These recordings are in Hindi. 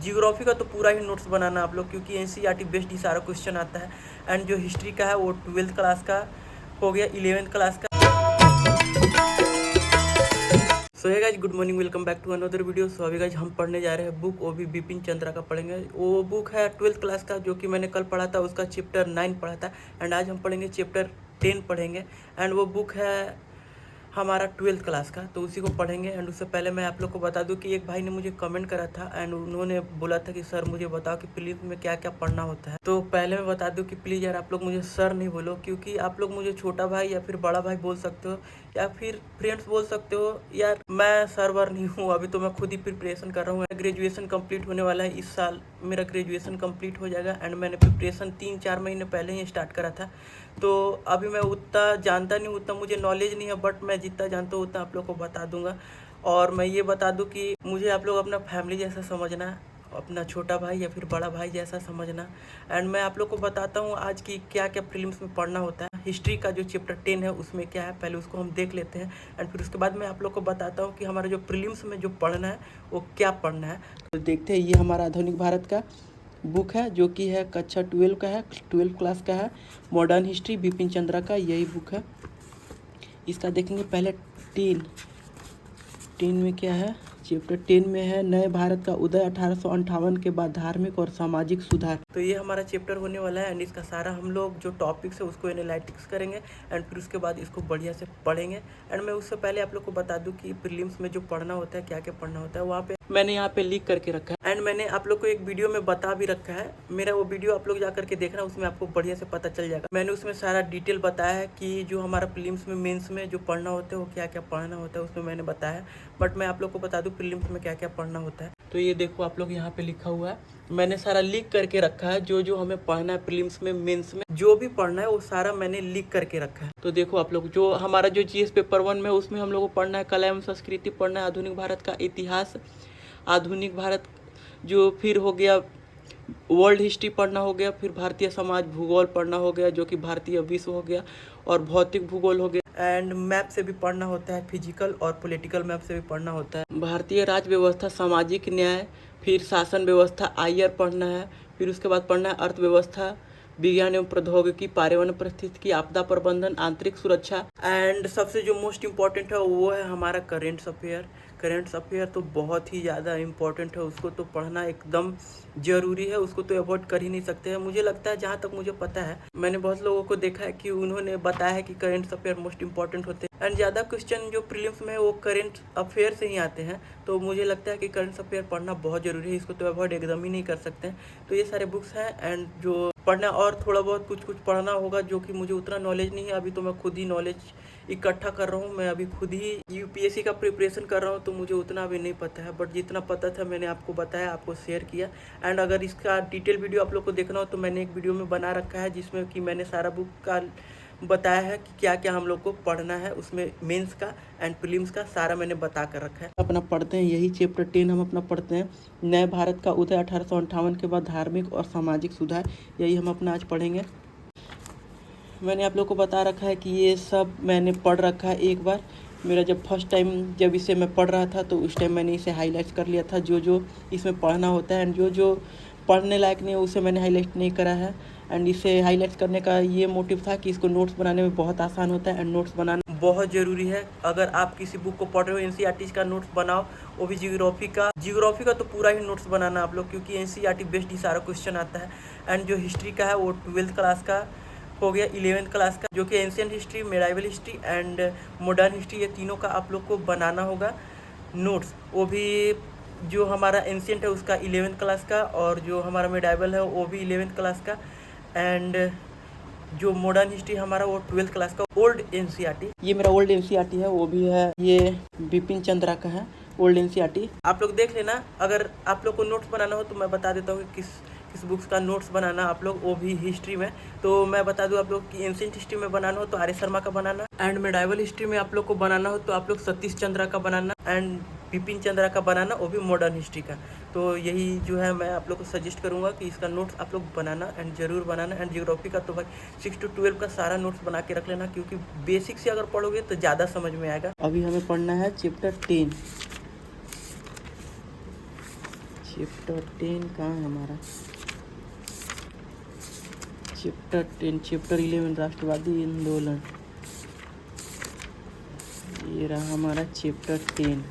जियोग्राफी का तो पूरा ही नोट्स बनाना आप लोग, क्योंकि एनसीईआरटी बेस्ड ही सारा क्वेश्चन आता है। एंड जो हिस्ट्री का है वो 12th क्लास का हो गया, 11th क्लास का। So hey guys, good morning, welcome back to another video. So अभी गाइस हम पढ़ने जा रहे हैं बुक, वो भी बिपिन चंद्रा का पढ़ेंगे। वो बुक है 12th क्लास का, जो कि मैंने कल पढ़ा था, उसका चैप्टर 9 पढ़ा था। एंड आज हम पढ़ेंगे चैप्टर 10 पढ़ेंगे। एंड वो बुक है हमारा 12th क्लास का, तो उसी को पढ़ेंगे। एंड उससे पहले मैं आप लोग को बता दूं कि एक भाई ने मुझे कमेंट करा था एंड उन्होंने बोला था कि सर मुझे बताओ कि प्लीज़ में क्या क्या पढ़ना होता है। तो पहले मैं बता दूं कि प्लीज़ यार आप लोग मुझे सर नहीं बोलो, क्योंकि आप लोग मुझे छोटा भाई या फिर बड़ा भाई बोल सकते हो या फिर फ्रेंड्स बोल सकते हो। यार मैं सर्वर नहीं हूँ, अभी तो मैं खुद ही प्रिपरेशन कर रहा हूँ। ग्रेजुएशन कंप्लीट होने वाला है इस साल, मेरा ग्रेजुएशन कंप्लीट हो जाएगा। एंड मैंने प्रिपरेशन 3-4 महीने पहले ही स्टार्ट करा था। तो अभी मैं उतना जानता नहीं, उतना मुझे नॉलेज नहीं है, बट मैं जितना जानता हूँ उतना आप लोग को बता दूंगा। और मैं ये बता दूं कि मुझे आप लोग अपना फैमिली जैसा समझना, अपना छोटा भाई या फिर बड़ा भाई जैसा समझना। एंड मैं आप लोग को बताता हूँ आज की क्या क्या प्रीलिम्स में पढ़ना होता है। हिस्ट्री का जो चैप्टर 10 है उसमें क्या है, पहले उसको हम देख लेते हैं। एंड फिर उसके बाद मैं आप लोग को बताता हूँ कि हमारा जो प्रीलिम्स में जो पढ़ना है वो क्या पढ़ना है। तो देखते हैं, ये हमारा आधुनिक भारत का बुक है, जो कि है कक्षा 12 का है, 12 क्लास का है। मॉडर्न हिस्ट्री बिपिन चंद्रा का यही बुक है। इसका देखेंगे पहले 10 में क्या है। चैप्टर 10 में है नए भारत का उदय 1858 के बाद धार्मिक और सामाजिक सुधार। तो ये हमारा चैप्टर होने वाला है। एंड इसका सारा हम लोग जो टॉपिक्स है उसको एनालिटिक्स करेंगे। एंड फिर उसके बाद इसको बढ़िया से पढ़ेंगे। एंड मैं उससे पहले आप लोग को बता दूं कि प्रीलिम्स में जो पढ़ना होता है, क्या क्या पढ़ना होता है, वहाँ पे मैंने यहाँ पे लिख करके रखा है। एंड मैंने आप लोग को एक वीडियो में बता भी रखा है, मेरा वो वीडियो आप लोग जा करके देखना, उसमें आपको बढ़िया से पता चल जाएगा। मैंने उसमें सारा डिटेल बताया है कि जो हमारा प्रीलिम्स में, मेंस में जो पढ़ना होता है वो क्या क्या पढ़ना होता है, उसमें मैंने बताया है। बट मैं आप लोग को बता दूं प्रीलिम्स में क्या क्या पढ़ना होता है। तो ये देखो आप लोग, यहाँ पे लिखा हुआ है, मैंने सारा लिख करके रखा है। जो जो हमें पढ़ना है प्रीलिम्स में, मेंस में जो भी पढ़ना है वो सारा मैंने लिख करके रखा है। तो देखो आप लोग, जो हमारा जो जीएस पेपर 1 में, उसमें हम लोग को पढ़ना है कला एवं संस्कृति पढ़ना है, आधुनिक भारत का इतिहास, आधुनिक भारत जो फिर हो गया, वर्ल्ड हिस्ट्री पढ़ना हो गया, फिर भारतीय समाज भूगोल पढ़ना हो गया, जो कि भारतीय विश्व हो गया, और भौतिक भूगोल हो गया। एंड मैप से भी पढ़ना होता है, फिजिकल और पॉलिटिकल मैप से भी पढ़ना होता है। भारतीय राज्य व्यवस्था, सामाजिक न्याय, फिर शासन व्यवस्था, आईआर पढ़ना है। फिर उसके बाद पढ़ना है अर्थव्यवस्था, विज्ञान एवं प्रौद्योगिकी, पर्यावरण परिस्थिति, आपदा प्रबंधन, आंतरिक सुरक्षा। एंड सबसे जो मोस्ट इम्पॉर्टेंट है वो है हमारा करेंट्स अफेयर। करेंट्स अफेयर तो बहुत ही ज़्यादा इम्पोर्टेंट है, उसको तो पढ़ना एकदम ज़रूरी है, उसको तो अवॉइड कर ही नहीं सकते हैं। मुझे लगता है, जहाँ तक मुझे पता है, मैंने बहुत लोगों को देखा है कि उन्होंने बताया है कि करेंट्स अफेयर मोस्ट इंपॉर्टेंट होते हैं। एंड ज़्यादा क्वेश्चन जो प्रीलिम्स में है वो करेंट अफेयर से ही आते हैं। तो मुझे लगता है कि करेंट अफेयर पढ़ना बहुत ज़रूरी है, इसको तो अवॉइड एकदम ही नहीं कर सकते हैं। तो ये सारे बुक्स हैं। एंड जो पढ़ना और थोड़ा बहुत कुछ कुछ पढ़ना होगा, जो कि मुझे उतना नॉलेज नहीं है, अभी तो मैं खुद ही नॉलेज इकट्ठा कर रहा हूँ। मैं अभी खुद ही यूपीएससी का प्रिपरेशन कर रहा हूँ, तो मुझे उतना अभी नहीं पता है, बट जितना पता था मैंने आपको बताया, आपको शेयर किया। एंड अगर इसका डिटेल वीडियो आप लोग को देखना हो तो मैंने एक वीडियो में बना रखा है, जिसमें कि मैंने सारा बुक का बताया है कि क्या क्या हम लोग को पढ़ना है, उसमें मेंस का एंड प्रीलिम्स का सारा मैंने बता कर रखा है। अपना पढ़ते हैं, यही चैप्टर 10 हम अपना पढ़ते हैं, नए भारत का उदय 1858 के बाद धार्मिक और सामाजिक सुधार, यही हम अपना आज पढ़ेंगे। मैंने आप लोग को बता रखा है कि ये सब मैंने पढ़ रखा है एक बार। मेरा जब फर्स्ट टाइम जब इसे मैं पढ़ रहा था तो उस टाइम मैंने इसे हाईलाइट कर लिया था, जो जो इसमें पढ़ना होता है। एंड जो जो पढ़ने लायक नहीं है उसे मैंने हाईलाइट नहीं करा है। एंड इसे हाईलाइट करने का ये मोटिव था कि इसको नोट्स बनाने में बहुत आसान होता है, एंड नोट्स बनाना बहुत ज़रूरी है। अगर आप किसी बुक को पढ़ रहे हो, एनसीईआरटी का नोट्स बनाओ, वो भी जियोग्राफी का तो पूरा ही नोट्स बनाना आप लोग, क्योंकि एनसीईआरटी बेस्ड ही सारा क्वेश्चन आता है। एंड जो हिस्ट्री का है वो 12th क्लास का हो गया, 11th क्लास का, जो कि ancient history, medieval history and modern history, ये तीनों का आप लोग को बनाना होगा नोट्स। वो भी जो हमारा एंशिएंट है उसका 11th क्लास का, और जो हमारा मेडाइवल है वो भी 11th क्लास का, एंड जो मॉडर्न हिस्ट्री हमारा वो 12th क्लास का ओल्ड एनसीईआरटी। ये मेरा ओल्ड एनसीईआरटी है, वो भी है, ये बिपिन चंद्रा का है ओल्ड एनसीईआरटी। आप लोग देख लेना। अगर आप लोग को नोट्स बनाना हो तो मैं बता देता हूँ कि किस बुक्स का नोट्स बनाना आप लोग, वो भी हिस्ट्री में। तो मैं बता दूं आप लोग कि एंशिएंट हिस्ट्री में बनाना हो तो आर्य शर्मा का बनाना, एंड मेडाइवल हिस्ट्री में आप लोग को बनाना हो तो आप लोग सतीश चंद्रा का बनाना, एंड बिपिन चंद्रा का बनाना, वो भी मॉडर्न हिस्ट्री का। तो यही जो है मैं आप लोग को सजेस्ट करूंगा कि इसका नोट्स आप लोग बनाना, एंड ज़रूर बनाना। एंड जियोग्राफी का तो भाई 6 to 12 का सारा नोट्स बना के रख लेना, क्योंकि बेसिक से अगर पढ़ोगे तो ज़्यादा समझ में आएगा। अभी हमें पढ़ना है चैप्टर 10। चैप्टर 10 कहाँ है हमारा? चैप्टर 10, चैप्टर 11 राष्ट्रवादी आंदोलन। ये रहा हमारा चैप्टर 10।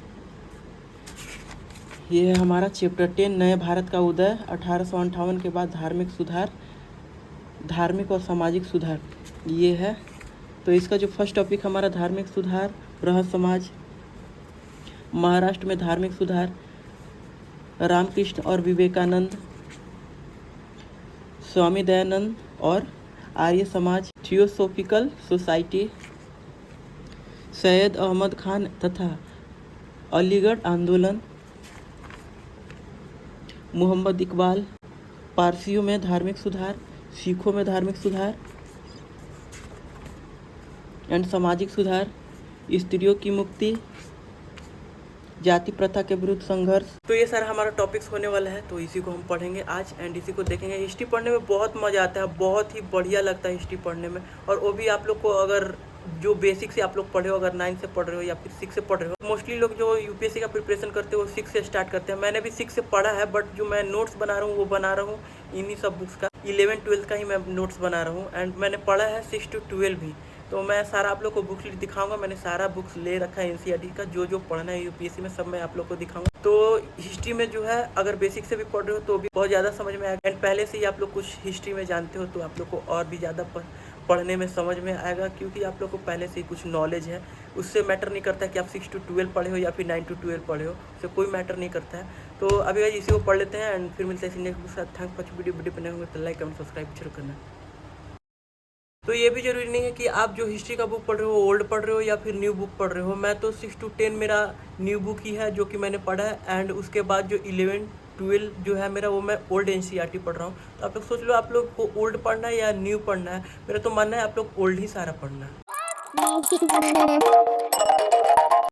ये है हमारा चैप्टर 10, नए भारत का उदय, 1858 के बाद धार्मिक सुधार, धार्मिक और सामाजिक सुधार, ये है। तो इसका जो फर्स्ट टॉपिक हमारा धार्मिक सुधार, बृहद समाज, महाराष्ट्र में धार्मिक सुधार, रामकृष्ण और विवेकानंद, स्वामी दयानंद और आर्य समाज, थियोसोफिकल सोसाइटी, सैयद अहमद खान तथा अलीगढ़ आंदोलन, मोहम्मद इकबाल, पारसियों में धार्मिक सुधार, सिखों में धार्मिक सुधार एंड सामाजिक सुधार, स्त्रियों की मुक्ति, जाति प्रथा के विरुद्ध संघर्ष। तो ये सारा हमारा टॉपिक्स होने वाला है, तो इसी को हम पढ़ेंगे आज एंड इसी को देखेंगे। हिस्ट्री पढ़ने में बहुत मज़ा आता है, बहुत ही बढ़िया लगता है हिस्ट्री पढ़ने में। और वो भी आप लोग को अगर जो बेसिक से आप लोग पढ़े हो, अगर 9 से पढ़ रहे हो या फिर 6 से पढ़ रहे हो। मोस्टली लोग जो यूपीएससी का प्रिपरेशन करते हैं वो 6 से स्टार्ट करते हैं। मैंने भी 6 से पढ़ा है, बट जो मैं नोट्स बना रहा हूँ वो बना रहा हूँ इन्हीं सब बुक्स का। 11-12 का ही मैं नोट्स बना रहा हूँ एंड मैंने पढ़ा है 6 to 12 भी। तो मैं सारा आप लोग को बुक्स दिखाऊंगा। मैंने सारा बुक्स ले रखा है एनसीईआरटी का, जो जो पढ़ना है यूपीएससी में सब मैं आप लोग को दिखाऊंगा। तो हिस्ट्री में जो है अगर बेसिक से भी पढ़ रहे हो तो भी बहुत ज़्यादा समझ में आएगा एंड पहले से ही आप लोग कुछ हिस्ट्री में जानते हो तो आप लोग को और भी ज़्यादा पढ़ने में समझ में आएगा, क्योंकि आप लोग को पहले से ही कुछ नॉलेज है। उससे मैटर नहीं करता है कि आप 6 to 12 पढ़े हो या फिर 9 to 12 पढ़े हो, उससे कोई मैटर नहीं करता है। तो अभी इसी को पढ़ लेते हैं एंड फिर मिलते हैं नेक्स्ट बुक के साथ। थैंक फॉर वीडियो बने होंगे तो लाइक कमेंट सब्सक्राइब जरूर करना। तो ये भी जरूरी नहीं है कि आप जो हिस्ट्री का बुक पढ़ रहे हो ओल्ड पढ़ रहे हो या फिर न्यू बुक पढ़ रहे हो। मैं तो 6 to 10 मेरा न्यू बुक ही है जो कि मैंने पढ़ा है एंड उसके बाद जो 11-12 जो है मेरा वो मैं ओल्ड एनसीईआरटी पढ़ रहा हूँ। तो आप लोग सोच लो आप लोग को ओल्ड पढ़ना है या न्यू पढ़ना है। मेरा तो मानना है आप लोग ओल्ड ही सारा पढ़ना है।